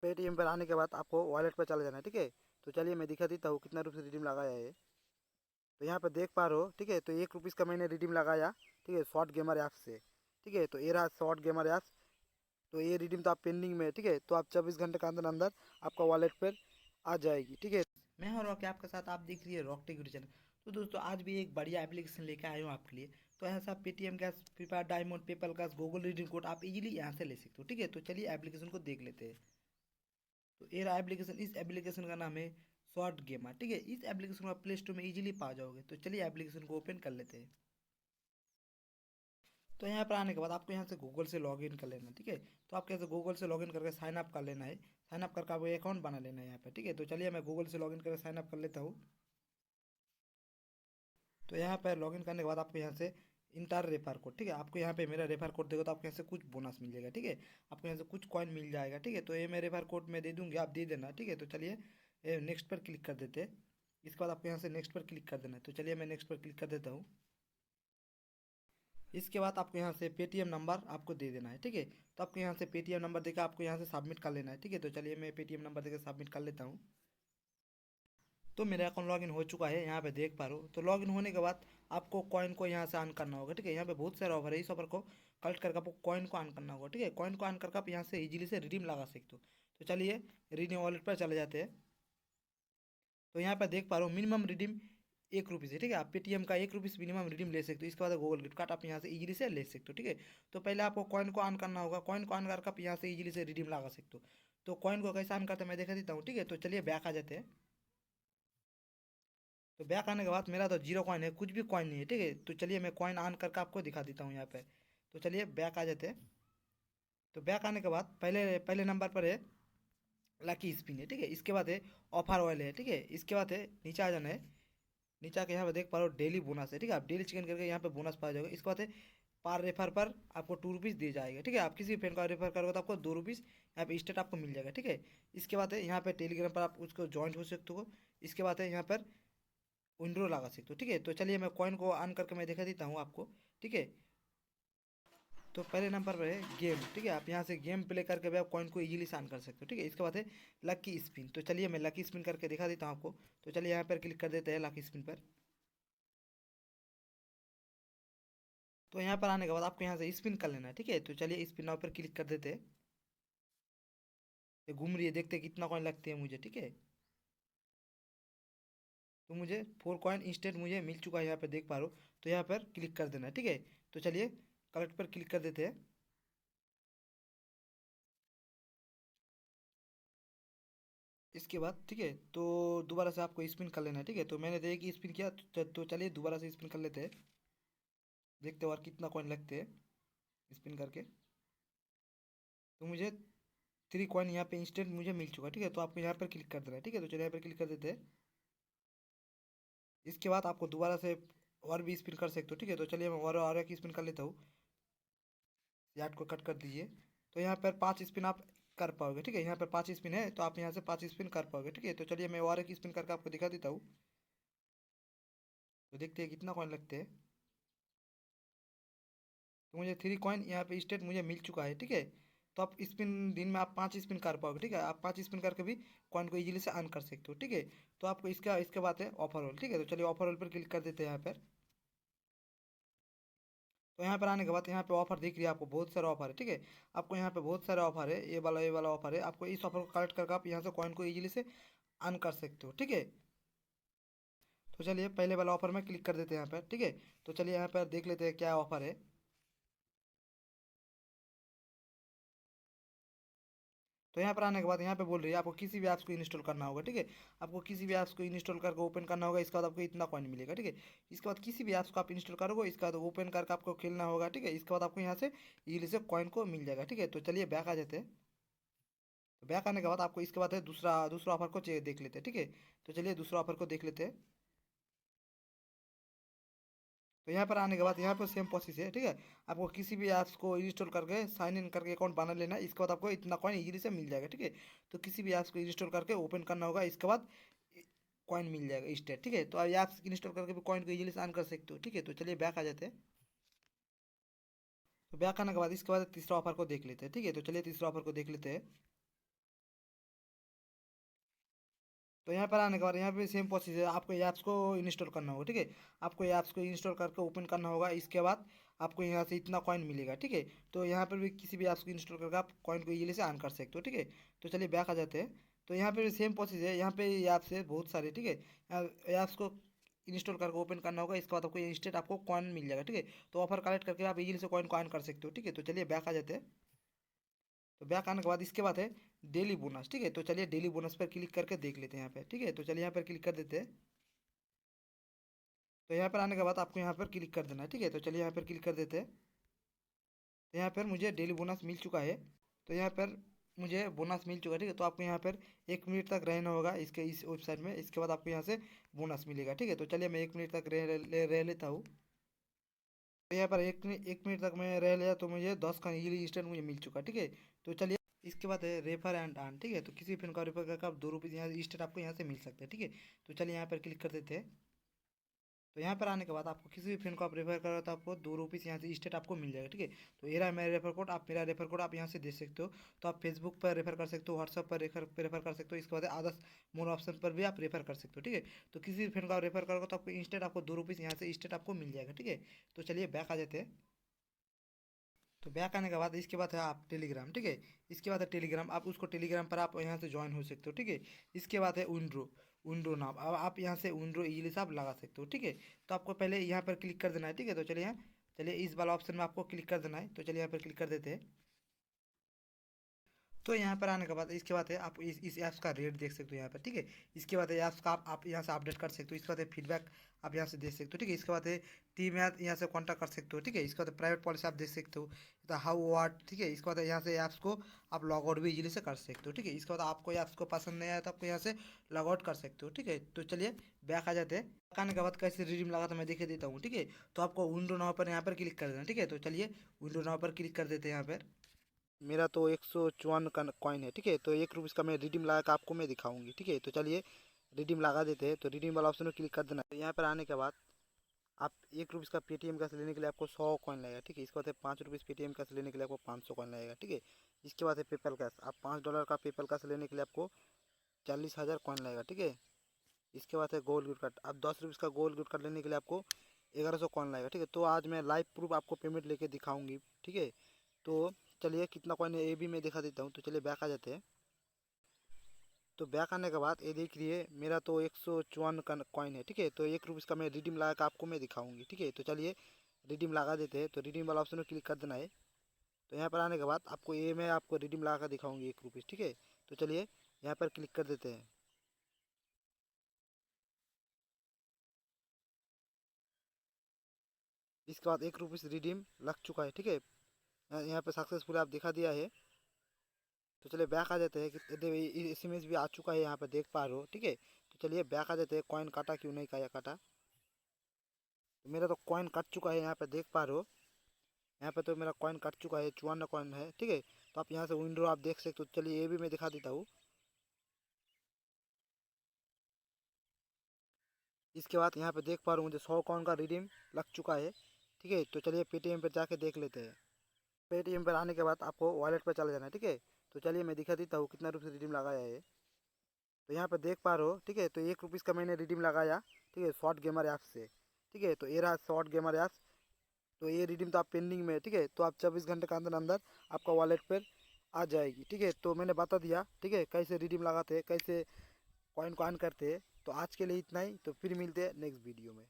Paytm पर आने के बाद आपको वॉलेट पर चला जाना है, ठीक है। तो चलिए मैं दिखा देता हूँ कितना रुपये रिडीम लगाया है। तो यहाँ पर देख पा रहे हो, ठीक है। तो 1 रुपीज़ का मैंने रिडीम लगाया, ठीक है, शॉर्ट गेमर ऐप से, ठीक है। तो ये रहा शॉर्ट गेमर ऐप। तो ये रिडीम तो आप पेंडिंग में है, ठीक है। तो आप 24 घंटे के अंदर अंदर आपका वॉलेट पर आ जाएगी, ठीक है। मैं हूँ रॉकी आपके साथ, आप देख रही है रॉक टेक चैनल। तो दोस्तों आज भी एक बढ़िया एप्लीकेशन लेकर आया हूँ आपके लिए। तो ऐसा पेटीएम का, फ्री फायर डायमंड, पेपल का, गूगल रिडीम कोड आप इजीली यहाँ से ले सकते हो, ठीक है। तो चलिए एप्लीकेशन को देख लेते हैं। तो ये रहा एप्लीकेशन। इस एप्लीकेशन का नाम है शॉर्ट गेमर, ठीक है। इस एप्लीकेशन को आप प्ले स्टोर में इजीली पा जाओगे। तो चलिए एप्लीकेशन को ओपन कर लेते हैं। तो यहाँ पर आने के बाद आपको यहाँ से गूगल से लॉगिन कर लेना, ठीक है। तो आपको यहाँ से गूगल से लॉगिन करके साइन अप कर लेना है। साइन अप करके आपको अकाउंट बना लेना है यहाँ पर, ठीक है। तो चलिए मैं गूगल से लॉगिन करके साइन अप कर लेता हूँ। तो यहाँ पर लॉगिन करने के बाद आपको यहाँ से इंटर रेफर कोड, ठीक है। आपको यहाँ पे मेरा रेफर कोड देगा तो आपको यहाँ से कुछ बोनस मिल जाएगा, ठीक है। आपको यहाँ से कुछ कॉइन मिल जाएगा, ठीक है। तो ये मैं रेफर कोड में दे दूँगी, आप दे देना, ठीक है। तो चलिए नेक्स्ट पर क्लिक कर देते हैं। इसके बाद आपको यहाँ से नेक्स्ट पर क्लिक कर देना है। तो चलिए मैं नेक्स्ट पर क्लिक कर देता हूँ। इसके बाद आपको यहाँ से पेटीएम नंबर आपको दे देना है, ठीक है। तो आपको यहाँ से पेटीएम नंबर देकर आपको यहाँ से सबमिट कर लेना है, ठीक है। तो चलिए मैं पेटीएम नंबर देकर सबमिट कर लेता हूँ। तो मेरा अकाउंट लॉगिन हो चुका है, यहाँ पे देख पा रहे हो। तो लॉगिन होने के बाद आपको कॉइन को यहाँ से अर्न करना होगा, ठीक है। यहाँ पे बहुत सारे ऑफर है, इस ऑफर को कलेक्ट करके आपको कॉइन को अर्न करना होगा, ठीक है। कॉइन को अर्न करके आप यहाँ से इजीली से रिडीम लगा सकते हो। तो चलिए रिडीम वॉलेट पर चले जाते हैं। तो यहाँ पर देख पा रहे हो मिनिमम रिडीम 1 रुपीज़ है, ठीक है। आप पेटीएम का 1 रुपीज़ मिनिमम रिडीम ले सकते हो। इसके बाद गूगल गिफ्ट कार्ड आप यहाँ से इजीली से ले सकते हो, ठीक है। तो पहले आपको कॉइन को ऑन करना होगा। कॉइन को ऑन करके आप यहाँ से इजीली से रिडीम लगा सकते हो। तो कॉइन को कैसे ऑन करते हैं मैं दिखा देता हूँ, ठीक है। तो चलिए बैक आ जाते हैं। तो बैक आने के बाद मेरा तो जीरो कॉइन है, कुछ भी कॉइन नहीं है, ठीक है। तो चलिए मैं कॉइन ऑन करके आपको दिखा देता हूँ यहाँ पे। तो चलिए बैक आ जाते हैं। तो बैक आने के बाद पहले पहले नंबर पर है लकी स्पिन है, ठीक है। इसके बाद है ऑफर ऑयल है, ठीक है। इसके बाद है नीचे आ जाना है। नीचे आके यहाँ पे देख पा रहे हो डेली बोनस है, ठीक है। आप डेली चिकन करके यहाँ पे बोनस पा जाओगे। इसके बाद है पर रेफर पर आपको 2 रुपीज़ दिए जाएगा, ठीक है। आप किसी भी फ्रेंड का रेफर करोगे तो आपको 2 रुपीज़ यहाँ पे स्टेट आपको मिल जाएगा, ठीक है। इसके बाद है यहाँ पे टेलीग्राम पर आप उसको ज्वाइन हो सकते हो। इसके बाद है यहाँ पर विंड्रो लगा सकते हो, ठीक है। तो चलिए मैं कॉइन को ऑन करके मैं दिखा देता हूँ आपको, ठीक है। तो पहले नंबर पर है गेम, ठीक है। आप यहाँ से गेम प्ले करके भी आप कॉइन को इजीली से ऑन कर सकते हो, ठीक है। इसके बाद है लकी स्पिन। तो चलिए मैं लकी स्पिन करके दिखा देता हूँ आपको। तो चलिए यहाँ पर क्लिक कर देते हैं लकी स्पिन पर। तो यहाँ पर आने के बाद आपको यहाँ से स्पिन कर लेना है, ठीक है। तो चलिए स्पिन नाउ पर क्लिक कर देते हैं। ये घूम रही है, देखते हैं कितना कॉइन लगते हैं मुझे, ठीक है। तो मुझे 4 कॉइन इंस्टेंट मुझे मिल चुका है, यहाँ पर देख पा रहे हो। तो यहाँ पर क्लिक कर देना है, ठीक है। तो चलिए कलेक्ट पर क्लिक कर देते हैं। इसके बाद ठीक है, तो दोबारा से आपको स्पिन कर लेना है, ठीक है। तो मैंने तो एक स्पिन किया, तो चलिए दोबारा से स्पिन कर लेते हैं। देखते हैं और कितना कॉइन लगते हैं स्पिन करके। तो मुझे 3 कॉइन यहाँ पे इंस्टेंट मुझे मिल चुका है, ठीक है। तो आपको यहाँ पर क्लिक कर देना है, ठीक है। तो चलिए यहाँ पर क्लिक कर देते हैं। इसके बाद आपको दोबारा से और भी स्पिन कर सकते हो, ठीक है। तो चलिए मैं और एक स्पिन कर लेता हूँ। यार्ड को कट कर दीजिए। तो यहाँ पर 5 स्पिन आप कर पाओगे, ठीक है। यहाँ पर 5 स्पिन है, तो आप यहाँ से 5 स्पिन कर पाओगे, ठीक है। तो चलिए मैं और एक स्पिन करके आपको दिखा देता हूँ। तो देखते हैं कितना कॉइन लगते हैं। तो मुझे 3 कॉइन यहाँ पे स्टेट मुझे मिल चुका है, ठीक है। तो आप स्पिन दिन में आप 5 स्पिन कर पाओगे, ठीक है। आप 5 स्पिन करके भी कॉइन को इजीली से अर्न कर सकते हो, ठीक है। तो आपको इसका इसके बाद है ऑफर ऑल, ठीक है। तो चलिए ऑफर ऑल पर क्लिक कर देते हैं यहाँ पर। तो यहाँ पर आने के बाद यहाँ पे ऑफर दिख रही है आपको, बहुत सारा ऑफर है, ठीक है। आपको यहाँ पे बहुत सारे ऑफर है, ये वाला ऑफर है। आपको इस ऑफर को कलेक्ट करके आप यहाँ से कॉइन को इजीली से अर्न कर सकते हो, ठीक है। तो चलिए पहले वाला ऑफर में क्लिक कर देते हैं यहाँ पर, ठीक है। तो चलिए यहाँ पर देख लेते हैं क्या ऑफर है। तो यहाँ पर आने के बाद यहाँ पे बोल रही है आपको किसी भी ऐप्स को इंस्टॉल करना होगा, ठीक है। आपको किसी भी ऐप्स को इंस्टॉल करके ओपन करना होगा। इसके बाद आपको इतना कॉइन मिलेगा, ठीक है। इसके बाद किसी भी ऐप्स को आप इंस्टॉल करोगे, इसके बाद ओपन करके आपको खेलना होगा, ठीक है। इसके बाद आपको यहाँ से इजीली से कॉइन को मिल जाएगा, ठीक है। तो चलिए बैक आ जाते हैं। तो बैक आने के बाद आपको इसके बाद है दूसरा दूसरा ऑफर को देख लेते हैं, ठीक है। तो चलिए दूसरा ऑफर को देख लेते हैं। तो यहाँ पर आने के बाद यहाँ पर सेम प्रोसेस है, ठीक है। आपको किसी भी ऐप्स को इंस्टॉल करके साइन इन करके अकाउंट बना लेना है। इसके बाद आपको इतना कॉइन इजीली से मिल जाएगा, ठीक है। तो किसी भी ऐप्स को इंस्टॉल करके ओपन करना होगा। इसके बाद कॉइन मिल जाएगा स्टेट, ठीक है। तो आप ऐप्स इंस्टॉल करके भी कॉइन को इजीली से अर्न कर सकते हो, ठीक है। तो चलिए बैक आ जाते हैं। तो बैक आने के बाद इसके बाद तीसरा ऑफर को देख लेते हैं, ठीक है। तो चलिए तीसरा ऑफर को देख लेते हैं। तो यहाँ पर आने के बाद यहाँ पे सेम प्रोसेस है, आपको ऐप्स को इंस्टॉल करना होगा, ठीक है। आपको ऐप्स को इंस्टॉल करके ओपन करना होगा, इसके बाद आपको यहाँ से इतना कॉइन मिलेगा, ठीक है। तो यहाँ पर भी किसी भी ऐप्स को इंस्टॉल करके आप कॉइन को इजीली से अर्न कर सकते हो, ठीक है। तो चलिए बैक आ जाते हैं। तो यहाँ पे भी सेम प्रोसेस है, यहाँ पे ऐप्स है बहुत सारे, ठीक है। ऐप्स को इंस्टॉल करके ओपन करना होगा, इसके बाद आपको इंस्टेंट आपको कॉइन मिल जाएगा, ठीक है। तो ऑफर कलेक्ट करके आप इजीली से कॉइन को अर्न कर सकते हो, ठीक है। तो चलिए बैक आ जाते हैं। तो बैक आने के बाद इसके बाद है डेली बोनस, ठीक है। तो चलिए डेली बोनस पर क्लिक करके देख लेते हैं यहाँ पे, ठीक है। तो चलिए यहाँ पर क्लिक कर देते हैं। तो यहाँ पर आने के बाद आपको यहाँ पर क्लिक कर देना है, ठीक है। तो चलिए यहाँ पर क्लिक कर देते हैं। तो यहाँ पर मुझे डेली बोनस मिल चुका है। तो यहाँ पर मुझे बोनस मिल चुका है, ठीक है। तो आपको यहाँ पर 1 मिनट तक रहना होगा इसके इस वेबसाइट में, इसके बाद आपको यहाँ से बोनस मिलेगा, ठीक है। तो चलिए मैं 1 मिनट तक रह लेता हूँ। तो यहाँ पर एक मिनट तक मैं रह लिया तो मुझे 10 का इजीली इंस्टेंट मुझे मिल चुका है, ठीक है। तो चलिए इसके बाद है रेफर एंड अर्न, ठीक है। तो किसी फ्रेंड का रेफर करके आप 2 रुपये यहाँ इंस्टेंट आपको यहाँ से मिल सकते हैं, ठीक है। तो चलिए यहाँ पर क्लिक कर देते हैं। तो यहाँ पर आने के बाद आपको किसी भी फ्रेंड को आप रेफर करो तो आपको 2 रुपीज़ यहाँ से स्टेट आपको मिल जाएगा, ठीक है। तो ये रहा मेरा रेफर कोड, आप मेरा रेफर कोड आप यहाँ से दे सकते हो। तो आप फेसबुक पर रेफर कर सकते हो, व्हाट्सअप पर रेफर कर सकते हो, इसके बाद अदर्स मोर ऑप्शन पर भी आप रेफर कर सकते हो, ठीक है। तो किसी भी फ्रेंड को आप रेफर करोगे तो आपको इंस्टेंट आपको 2 रुपीज़ यहाँ से स्टेट आपको मिल जाएगा, ठीक है। तो चलिए बैक आ जाते हैं। तो बैक आने के बाद इसके बाद है आप टेलीग्राम, ठीक है। इसके बाद है टेलीग्राम, आप उसको टेलीग्राम पर आप यहाँ से ज्वाइन हो सकते हो, ठीक है। इसके बाद है विंड्रो, विंड्रो नाम, अब आप यहाँ से विंड्रो इजीली से आप लगा सकते हो, ठीक है। तो आपको पहले यहाँ पर क्लिक कर देना है, ठीक है। तो चलिए यहाँ, चलिए इस वाला ऑप्शन में आपको क्लिक कर देना है। तो चलिए यहाँ पर क्लिक कर देते हैं। तो यहाँ पर आने के बाद इसके बाद है आप इस ऐप्स का रेट देख सकते हो यहाँ पर, ठीक है। इसके बाद है ऐप्स का आप यहाँ से अपडेट कर सकते हो, इसके बाद है फीडबैक आप यहाँ से देख सकते हो, ठीक है। इसके बाद है टीम यहाँ से कॉन्टैक्ट कर सकते हो, ठीक है। इसके बाद प्राइवेट पॉलिसी आप देख सकते हो, तो हाउ वाट, ठीक है। इसके बाद यहाँ से ऐप्स को आप लॉग आउट भी इजीली से कर सकते हो, ठीक है। इसके बाद आपको ऐप्स को पसंद नहीं आया तो आपको यहाँ से लॉग आउट कर सकते हो, ठीक है। तो चलिए बैक आ जाते हैं। बैक आने के बाद कैसे रिडीम लगा तो मैं दिखा देता हूँ, ठीक है। तो आपको विंडो नाउ पर यहाँ पर क्लिक कर देना, ठीक है। तो चलिए विंडो नाउ पर क्लिक कर देते हैं यहाँ पर। मेरा तो 154 का कॉइन है, ठीक है। तो 1 रुपीज़ का मैं रिडीम लगा कर आपको मैं दिखाऊंगी, ठीक है। तो चलिए रिडीम लगा देते हैं। तो रिडीम वाला ऑप्शन में क्लिक कर देना है। तो यहाँ पर आने के बाद आप 1 रुपीज़ का पेटीएम कैश लेने के लिए आपको 100 कॉइन लगेगा, ठीक है। इसके बाद है 5 रुपीज़ पेटीएम कैश लेने के लिए आपको 500 कॉइन लगेगा, ठीक है। इसके बाद है पेपल कैश, आप $5 का पेपल कैश लेने के लिए आपको 40,000 कॉइन लगेगा, ठीक है। इसके बाद है गोल्ड गिफ्ट कार्ड, आप 10 रुपीज़ का गोल्ड गिफ्ट कार्ड लेने के लिए आपको 1100 कॉइन लगेगा, ठीक है। तो आज मैं लाइव प्रूफ आपको पेमेंट लेके दिखाऊंगी, ठीक है। तो चलिए कितना कॉइन है ये भी मैं दिखा देता हूँ। तो चलिए बैक आ जाते हैं। तो बैक आने के बाद ये देख रही मेरा तो 154 का कॉइन है, ठीक है। तो 1 रुपीज़ का मैं रिडीम लगा कर आपको मैं दिखाऊंगी, ठीक है। तो चलिए रिडीम लगा देते हैं। तो रिडीम वाला ऑप्शन में क्लिक कर देना है। तो यहाँ पर आने के बाद आपको ये मैं आपको रिडीम लगा कर दिखाऊंगी 1 रुपीज़, ठीक है। तो चलिए यहाँ पर क्लिक कर देते हैं। इसके बाद 1 रुपीज़ रिडीम लग चुका है, ठीक है। यहाँ पे सक्सेसफुल आप दिखा दिया है। तो चलिए बैक आ जाते हैं कि इस इमेज भी आ चुका है, यहाँ पर देख पा रहे हो, ठीक है। तो चलिए बैक आ जाते हैं। कॉइन काटा क्यों नहीं काटा, तो मेरा तो कॉइन कट चुका है, यहाँ पे देख पा रहे हो। यहाँ पे तो मेरा कॉइन कट चुका है, 54 कॉइन है, ठीक है। तो आप यहाँ से विंडो आप देख सकते हो। चलिए ये भी मैं दिखा देता हूँ। इसके बाद यहाँ पे देख पा रहा हूँ मुझे 100 कॉइन का रिडीम लग चुका है, ठीक है। तो चलिए पेटीएम पर जाके देख लेते हैं। पेटीएम पर आने के बाद आपको वॉलेट पर चले जाना है, ठीक है। तो चलिए मैं दिखा देता हूँ कितना रुपये रिडीम लगाया है। तो यहाँ पर देख पा रहे हो, ठीक है। तो 1 रुपीज़ का मैंने रिडीम लगाया, ठीक है, शॉर्ट गेमर ऐप से, ठीक है। तो ये रहा शॉर्ट गेमर ऐप। तो ये रिडीम तो आप पेंडिंग में है, ठीक है। तो आप 24 घंटे के अंदर अंदर आपका वॉलेट पर आ जाएगी, ठीक है। तो मैंने बता दिया, ठीक है, कैसे रिडीम लगाते हैं, कैसे कॉइन को अर्न करते हैं। तो आज के लिए इतना ही, तो फिर मिलते हैं नेक्स्ट वीडियो में।